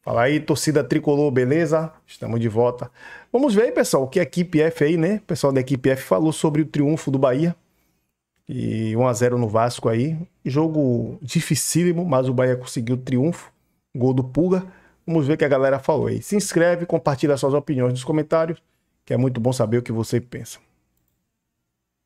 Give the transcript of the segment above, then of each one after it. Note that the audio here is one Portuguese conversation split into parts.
Fala aí, torcida tricolor, beleza? Estamos de volta. Vamos ver aí, pessoal, o que a equipe F aí, né? O pessoal da equipe F falou sobre o triunfo do Bahia. E 1-0 no Vasco aí. Jogo dificílimo, mas o Bahia conseguiu o triunfo. Gol do Pulga. Vamos ver o que a galera falou aí. Se inscreve, compartilha suas opiniões nos comentários, que é muito bom saber o que você pensa.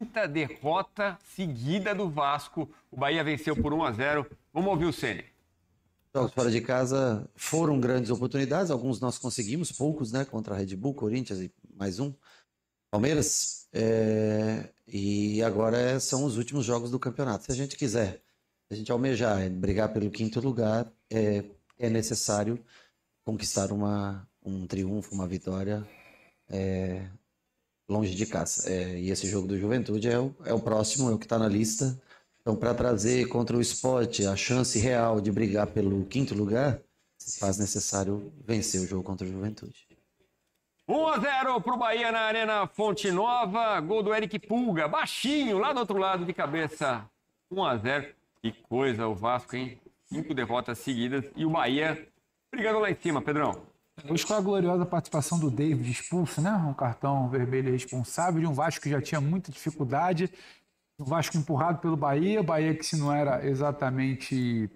Quinta derrota seguida do Vasco. O Bahia venceu por 1-0. Vamos ouvir o Ceni. Jogos fora de casa foram grandes oportunidades, alguns nós conseguimos, poucos, né? Contra a Red Bull, Corinthians e mais um, Palmeiras. E agora são os últimos jogos do campeonato. Se a gente quiser, se a gente almejar brigar pelo quinto lugar, é necessário conquistar um triunfo, uma vitória longe de casa. E esse jogo do Juventude é o próximo, é o que está na lista. Então, para trazer contra o Sport a chance real de brigar pelo quinto lugar, se faz necessário vencer o jogo contra o Juventude. 1-0 para o Bahia na Arena Fonte Nova. Gol do Eric Pulga, baixinho, lá do outro lado de cabeça. 1-0. Que coisa o Vasco, hein? 5 derrotas seguidas e o Bahia brigando lá em cima, Pedrão. Hoje com a gloriosa participação do David expulso, né? Um cartão vermelho responsável de um Vasco que já tinha muita dificuldade. O Vasco empurrado pelo Bahia, o Bahia que se não era exatamente...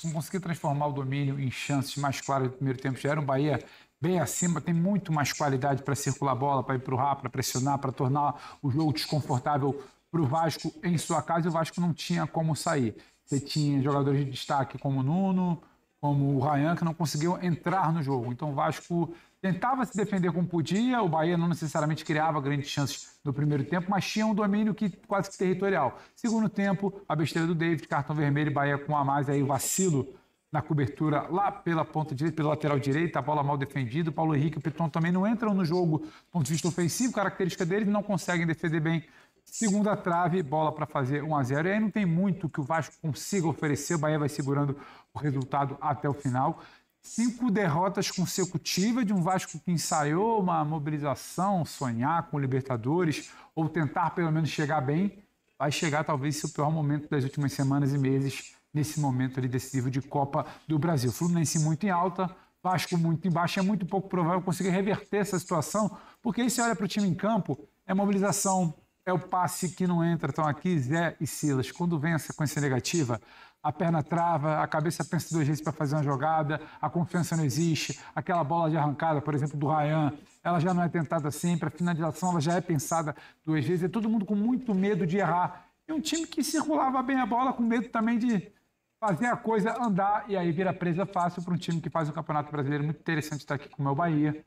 não conseguia transformar o domínio em chances mais claras do primeiro tempo, já era um Bahia bem acima, tem muito mais qualidade para circular a bola, para empurrar, para pressionar, para tornar o jogo desconfortável para o Vasco em sua casa, e o Vasco não tinha como sair. Você tinha jogadores de destaque como o Nuno, como o Ryan, que não conseguiam entrar no jogo. Então o Vasco tentava se defender como podia, o Bahia não necessariamente criava grandes chances no primeiro tempo, mas tinha um domínio quase que territorial. Segundo tempo, a besteira do David, cartão vermelho, Bahia com a mais, aí o vacilo na cobertura lá pela ponta direita, pela lateral direita, a bola mal defendida, o Paulo Henrique e o Piton também não entram no jogo do ponto de vista ofensivo, característica deles, não conseguem defender bem. Segunda trave, bola para fazer 1-0, e aí não tem muito que o Vasco consiga oferecer, o Bahia vai segurando o resultado até o final. 5 derrotas consecutivas de um Vasco que ensaiou uma mobilização, sonhar com o Libertadores, ou tentar pelo menos chegar bem, vai chegar talvez seu pior momento das últimas semanas e meses, nesse momento ali decisivo de Copa do Brasil. Fluminense muito em alta, Vasco muito em baixa, é muito pouco provável conseguir reverter essa situação, porque aí você olha para o time em campo, é mobilização, é o passe que não entra, estão aqui Zé e Silas. Quando vem a sequência negativa, a perna trava, a cabeça pensa 2 vezes para fazer uma jogada, a confiança não existe, aquela bola de arrancada, por exemplo, do Ryan, ela já não é tentada sempre, a finalização ela já é pensada 2 vezes, é todo mundo com muito medo de errar. E um time que circulava bem a bola, com medo também de fazer a coisa andar, e aí vira presa fácil para um time que faz um campeonato brasileiro muito interessante estar aqui como é o Bahia.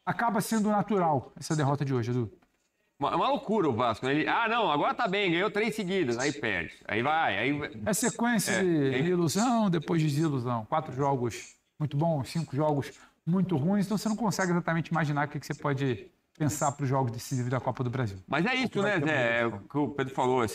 Acaba sendo natural essa derrota de hoje, Edu. Uma loucura o Vasco, né? Não, agora tá bem, ganhou 3 seguidas, aí perde. Aí vai. É sequência de ilusão, depois de desilusão. 4 jogos muito bons, 5 jogos muito ruins, então você não consegue exatamente imaginar o que você pode pensar para os jogos decisivos da Copa do Brasil. Mas é isso, né, Zé? É o que o Pedro falou,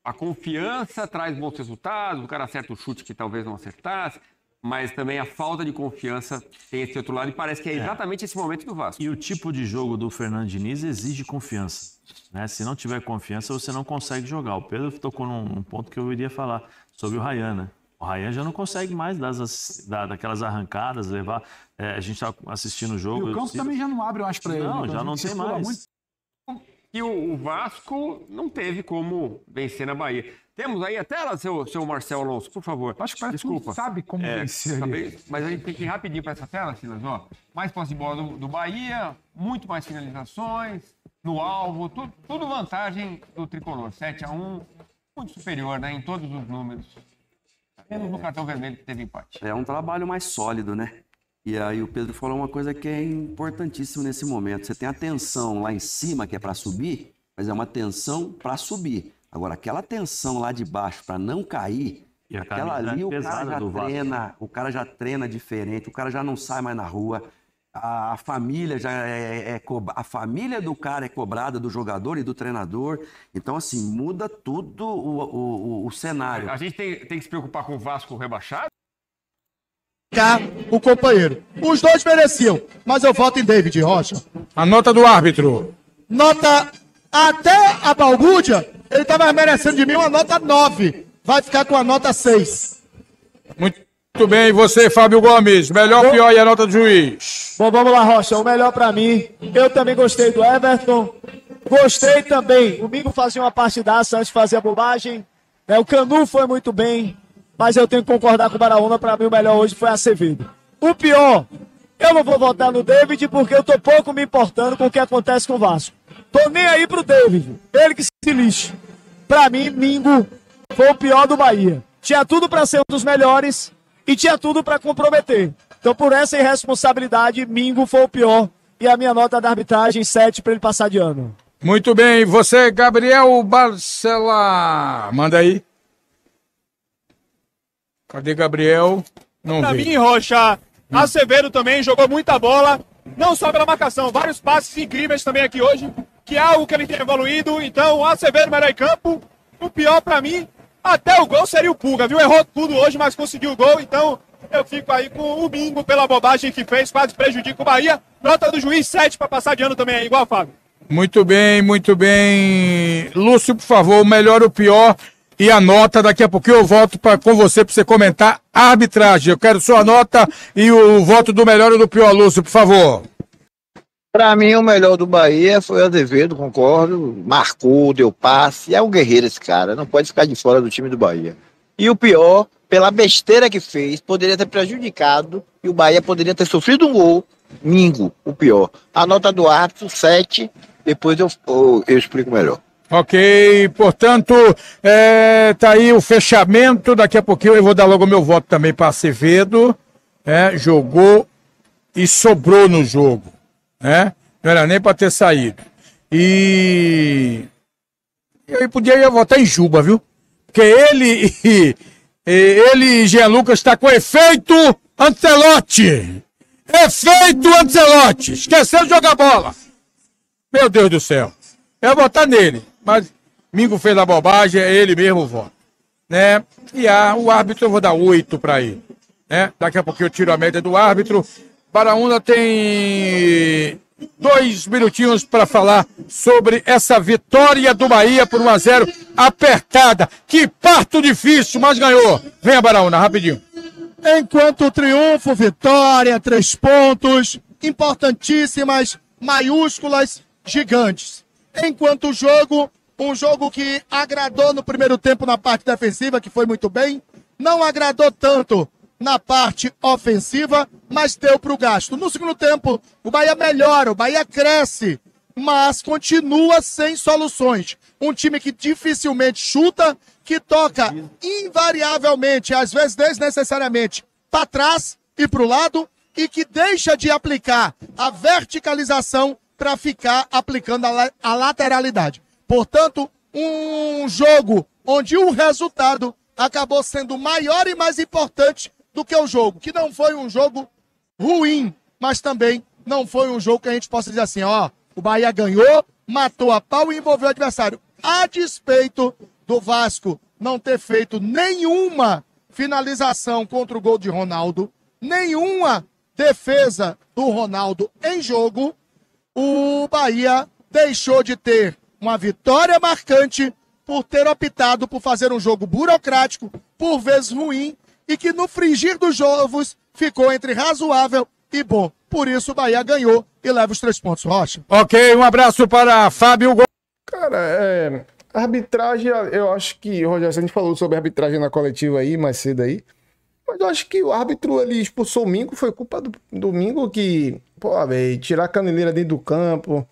a confiança traz bons resultados, o cara acerta o chute que talvez não acertasse, mas também a falta de confiança tem esse outro lado e parece que é exatamente esse momento do Vasco. E o tipo de jogo do Fernando Diniz exige confiança, né? Se não tiver confiança, você não consegue jogar. O Pedro tocou num ponto que eu iria falar sobre o Ryan, né? O Ryan já não consegue mais daquelas arrancadas, levar... a gente está assistindo o jogo... E o campo também já não abre mais para ele. Não, já não tem mais. E o Vasco não teve como vencer na Bahia. Temos aí a tela, seu Marcelo Alonso, por favor. Acho que desculpa. Sabe como vencer. Mas a gente tem que ir rapidinho para essa tela, Silas. Ó. Mais posse de bola do Bahia, muito mais finalizações, no alvo, tudo vantagem do Tricolor. 7-1, muito superior, né, em todos os números. Menos no cartão vermelho que teve empate. É um trabalho mais sólido, né? E aí o Pedro falou uma coisa que é importantíssima nesse momento. Você tem a tensão lá em cima, que é para subir, mas é uma tensão para subir. Agora, aquela tensão lá de baixo para não cair, e aquela ali o cara já treina diferente, o cara já não sai mais na rua, a família a família do cara é cobrada do jogador e do treinador. Então, assim, muda tudo o cenário. A gente tem que se preocupar com o Vasco rebaixado? O companheiro. Os dois mereciam, mas eu voto em David Rocha. A nota do árbitro. Nota até a balbúrdia, ele estava merecendo de mim uma nota 9. Vai ficar com a nota 6. Muito bem, e você, Fábio Gomes? Melhor, pior e a nota do juiz? Bom, vamos lá, Rocha. O melhor pra mim. Eu também gostei do Everton. Gostei também. O Mingo fazia uma partidaça antes de fazer a bobagem. O Canu foi muito bem. Mas eu tenho que concordar com o Baraúna. Pra mim, o melhor hoje foi Acevedo. O pior, eu não vou votar no David porque eu tô pouco me importando com o que acontece com o Vasco. Tô nem aí pro David. Ele que se lixe. Pra mim, Mingo foi o pior do Bahia. Tinha tudo pra ser um dos melhores e tinha tudo pra comprometer. Então, por essa irresponsabilidade, Mingo foi o pior. E a minha nota da arbitragem, 7 pra ele passar de ano. Muito bem, você, Gabriel Barcelar. Manda aí. Cadê Gabriel? Não Pra vi. mim, Rocha, Acevedo também jogou muita bola, não só pela marcação, vários passes incríveis também aqui hoje, que é algo que ele tem evoluído. Então, o Acevedo melhor em campo. O pior pra mim, até o gol seria o Pulga, viu? Errou tudo hoje, mas conseguiu o gol. Então, eu fico aí com o Mingo pela bobagem que fez, quase prejudica o Bahia. Nota do juiz, 7 pra passar de ano também, é igual, Fábio. Muito bem, muito bem. Lúcio, por favor, o melhor, o pior e a nota. Daqui a pouquinho eu volto com você para você comentar a arbitragem. Eu quero sua nota e o voto do melhor e do pior, Lúcio, por favor. Pra mim, o melhor do Bahia foi o Azevedo, concordo. Marcou, deu passe. É um guerreiro esse cara, não pode ficar de fora do time do Bahia. E o pior, pela besteira que fez, poderia ter prejudicado e o Bahia poderia ter sofrido um gol. Mingo, o pior. A nota do árbitro, 7. Depois eu explico melhor. Ok, portanto, tá aí o fechamento. Daqui a pouquinho eu vou dar logo o meu voto também para Acevedo. Jogou e sobrou no jogo. Não era nem para ter saído. E eu ia votar em Juba, viu? Porque ele e Jean Lucas está com efeito Ancelotti. Efeito Ancelotti. Esqueceu de jogar bola. Meu Deus do céu. Eu vou votar nele. Mas Mingo fez a bobagem, é ele mesmo o voto. E o árbitro eu vou dar 8 para ele. Daqui a pouquinho eu tiro a média do árbitro. Baraúna tem 2 minutinhos para falar sobre essa vitória do Bahia por 1-0 apertada. Que parto difícil, mas ganhou. Venha, Baraúna, rapidinho. Enquanto o triunfo, vitória, 3 pontos, importantíssimas, maiúsculas, gigantes. Enquanto o jogo, um jogo que agradou no primeiro tempo na parte defensiva, que foi muito bem, não agradou tanto na parte ofensiva, mas deu para o gasto. No segundo tempo, o Bahia melhora, o Bahia cresce, mas continua sem soluções. Um time que dificilmente chuta, que toca invariavelmente, às vezes desnecessariamente, para trás e para o lado, e que deixa de aplicar a verticalização para ficar aplicando a lateralidade. Portanto, um jogo onde o resultado acabou sendo maior e mais importante do que o jogo, que não foi um jogo ruim, mas também não foi um jogo que a gente possa dizer assim, o Bahia ganhou, matou a pau e envolveu o adversário. A despeito do Vasco não ter feito nenhuma finalização contra o gol de Ronaldo, nenhuma defesa do Ronaldo em jogo, o Bahia deixou de ter uma vitória marcante por ter optado por fazer um jogo burocrático, por vezes ruim, e que no frigir dos ovos ficou entre razoável e bom. Por isso o Bahia ganhou e leva os 3 pontos, Rocha. Ok, um abraço para Fábio Gomes. Cara, arbitragem, eu acho que, Rogério, a gente falou sobre arbitragem na coletiva aí, mais cedo aí, mas eu acho que o árbitro, ele expulsou o Mingo, foi culpa do Mingo que, velho, tirar a caneleira dentro do campo,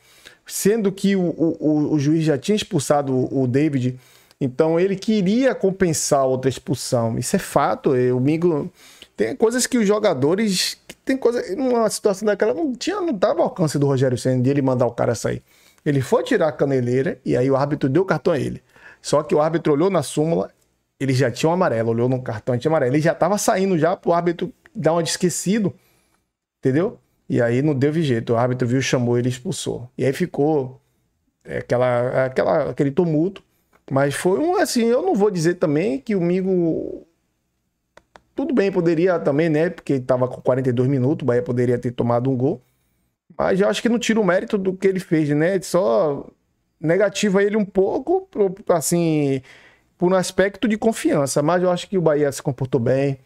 sendo que o juiz já tinha expulsado o David, então ele queria compensar outra expulsão. Isso é fato, o Mingo... Tem coisas que os jogadores... Tem coisa... Numa situação daquela, não dava alcance do Rogério Ceni de ele mandar o cara sair. Ele foi tirar a caneleira e aí o árbitro deu o cartão a ele. Só que o árbitro olhou na súmula, ele já tinha um amarelo, olhou no cartão e tinha amarelo. Ele já tava saindo já pro árbitro dar uma de esquecido, entendeu? E aí não deu jeito. O árbitro viu, chamou ele e expulsou. E aí ficou aquele tumulto. Mas foi assim, eu não vou dizer também que o Mingo... Tudo bem, poderia também, né? Porque estava com 42 minutos, o Bahia poderia ter tomado um gol. Mas eu acho que não tira o mérito do que ele fez, né? Só negativa ele um pouco, assim, por um aspecto de confiança. Mas eu acho que o Bahia se comportou bem.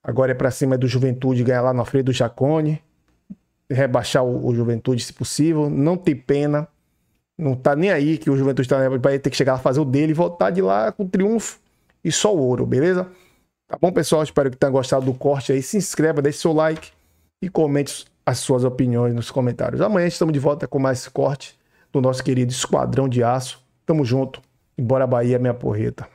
Agora é pra cima do Juventude, ganhar lá na frente do Jacone. Rebaixar o Juventude, se possível. Não ter pena. Não tá nem aí que o Juventude vai ter que chegar lá, fazer o dele e voltar de lá com triunfo e só o ouro, beleza? Tá bom, pessoal? Espero que tenham gostado do corte aí. Se inscreva, deixe seu like e comente as suas opiniões nos comentários. Amanhã estamos de volta com mais corte do nosso querido Esquadrão de Aço. Tamo junto. E bora Bahia, minha porreta.